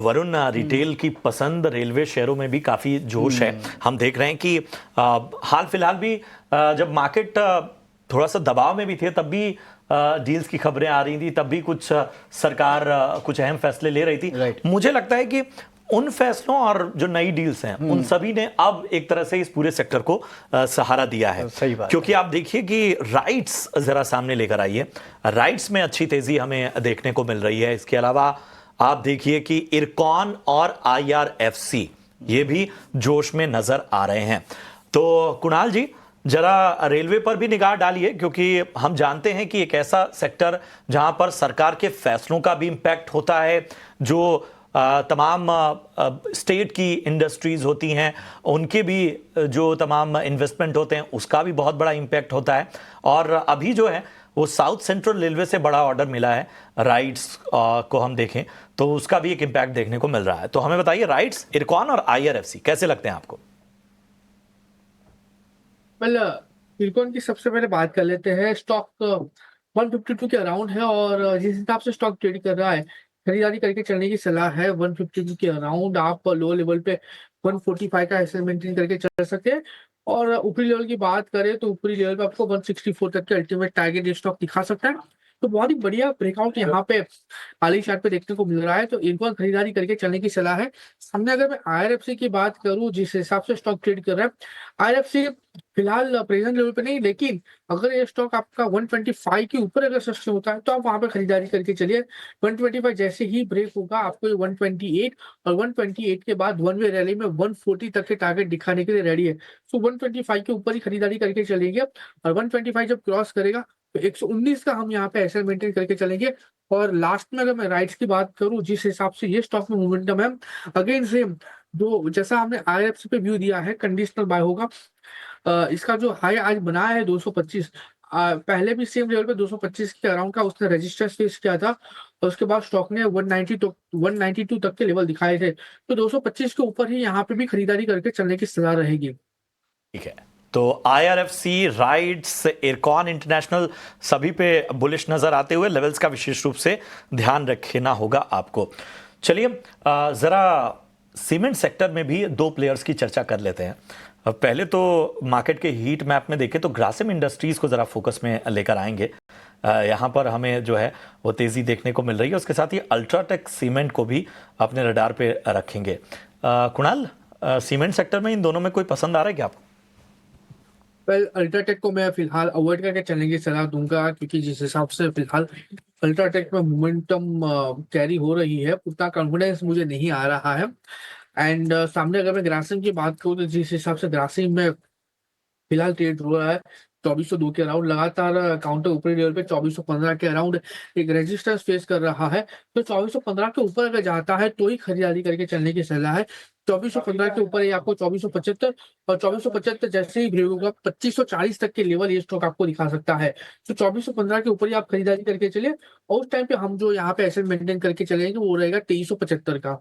Varun, retail की पसंद railway शेयरों में भी काफी जोश है। हम देख रहे हैं कि हाल फिलहाल भी जब मार्केट थोड़ा सा दबाव में भी थे तब भी डील्स की खबरें आ रही थी, तब भी कुछ सरकार कुछ अहम फैसले ले रही थी। मुझे लगता है कि उन फैसलों और जो नई डील्स हैं उन सभी ने अब एक तरह से इस पूरे सेक्टर को सहारा दिया है। सही बात क्योंकि आप देखिए कि राइट्स जरा सामने लेकर आइए, राइट्स में अच्छी तेजी हमें देखने को मिल रही है। इसके अलावा आप देखिए कि इरकॉन और IRFC ये भी जोश में नजर आ रहे हैं। तो कुणाल जी, जरा रेलवे पर भी निगाह डालिए, क्योंकि हम जानते हैं कि एक ऐसा सेक्टर जहां पर सरकार के फैसलों का भी इंपैक्ट होता है, जो तमाम स्टेट की इंडस्ट्रीज होती हैं उनके भी जो तमाम इन्वेस्टमेंट होते हैं उसका भी बहुत बड़ा इंपैक्ट होता है। और अभी जो है वो साउथ सेंट्रल रेलवे से बड़ा ऑर्डर मिला है राइट्स को हम देखें तो उसका भी एक इंपैक्ट देखने को मिल रहा है। तो हमें बताइए, राइट्स, इरकॉन और IRFC कैसे लगते हैं आपको? वेल, इरकॉन की सबसे पहले बात कर लेते हैं। स्टॉक 152 के अराउंड है और जिस हिसाब से स्टॉक ट्रेड कर रहा है, खरीदारी करके चलने की सलाह है। 152 के अराउंड आप लो लेवल पे 145 का एसएल मेंटेन करके चल सकते हैं। और ऊपरी लेवल की बात करें तो ऊपरी लेवल पे आपको 164 तक के अल्टीमेट टारगेट ये स्टॉक दिखा सकता है। तो बहुत ही बढ़िया ब्रेकआउट यहाँ पे हाली चार्ट पे देखने को मिल रहा है, तो इरकॉन खरीदारी करके चलने की सलाह है। सामने अगर मैं IRFC की बात करूं, जिस हिसाब से स्टॉक ट्रेड कर रहा है, IRFC फिलहाल प्रेजेंट लेवल पे नहीं, लेकिन अगर ये स्टॉक आपका 125 के ऊपर अगर सस्टेन होता है तो आप वहां पे खरीदारी करके चलिए। 125 जैसे ही ब्रेक होगा आपको ये 128 और 128 के बाद वन वे रैली में 140 तक के टारगेट दिखाने के लिए रेडी है। सो 125 के ऊपर ही खरीदारी करके चलेंगे और 125 जब क्रॉस करेगा तो 119 का हम यहाँ पे एसएल मेंटेन करके चलेंगे। और लास्ट में अगर मैं राइट्स की बात करूं, जिस हिसाब से ये स्टॉक में मोमेंटम है, अगेन सेम जो जैसा हमने IRFC पे व्यू दिया है, कंडीशनल बाय होगा। इसका जो हाई आज बनाया है 225, पहले भी सेम लेवल पे 225 के अराउंड का उसने रेजिस्टेंस फेस किया था और उसके बाद स्टॉक ने 192 तक के लेवल दिखाए थे। तो 225 के ऊपर ही यहाँ पे भी खरीदारी करके चलने की सलाह रहेगी। ठीक है, तो IRFC, राइट्स, इरकॉन इंटरनेशनल सभी पे बुलिश नजर आते हुए लेवल्स का विशेष रूप से ध्यान रखना होगा आपको। चलिए जरा सीमेंट सेक्टर में भी दो प्लेयर्स की चर्चा कर लेते हैं। पहले तो मार्केट के हीट मैप में देखें तो ग्रासिम इंडस्ट्रीज को जरा फोकस में लेकर आएंगे। यहाँ पर हमें जो है वो तेजी देखने को मिल रही है। उसके साथ ही अल्ट्राटेक सीमेंट को भी अपने रडार पे रखेंगे। कुणाल, सीमेंट सेक्टर में इन दोनों में कोई पसंद आ रहा है क्या आपको? वेल, अल्ट्राटेक को मैं फिलहाल अवॉइड करके चलने की सलाह दूंगा, क्योंकि जिस हिसाब से फिलहाल अल्ट्राटेक में मोमेंटम कैरी हो रही है, उतना कॉन्फिडेंस मुझे नहीं आ रहा है। एंड सामने अगर मैं ग्रासिम की बात करूँ तो जिस हिसाब से ग्रासिम में फिलहाल ट्रेड हो रहा है 2402 के अराउंड, लगातार काउंटर ऊपरी लेवल पे 2415 के अराउंड एक रेजिस्टेंस फेस कर रहा है। तो 2415 के ऊपर अगर जाता है तो ही खरीदारी करके चलने की सलाह है। 2415 के ऊपर ही आपको 2475 और 2475 जैसे ही ब्रेक होगा 2540 तक के लेवल ये स्टॉक आपको दिखा सकता है। तो 2415 के ऊपर ही आप खरीदारी करके चलिए और उस टाइम पे हम जो यहाँ पे एसेट मेंटेन करके चलेंगे वो रहेगा 2375 का।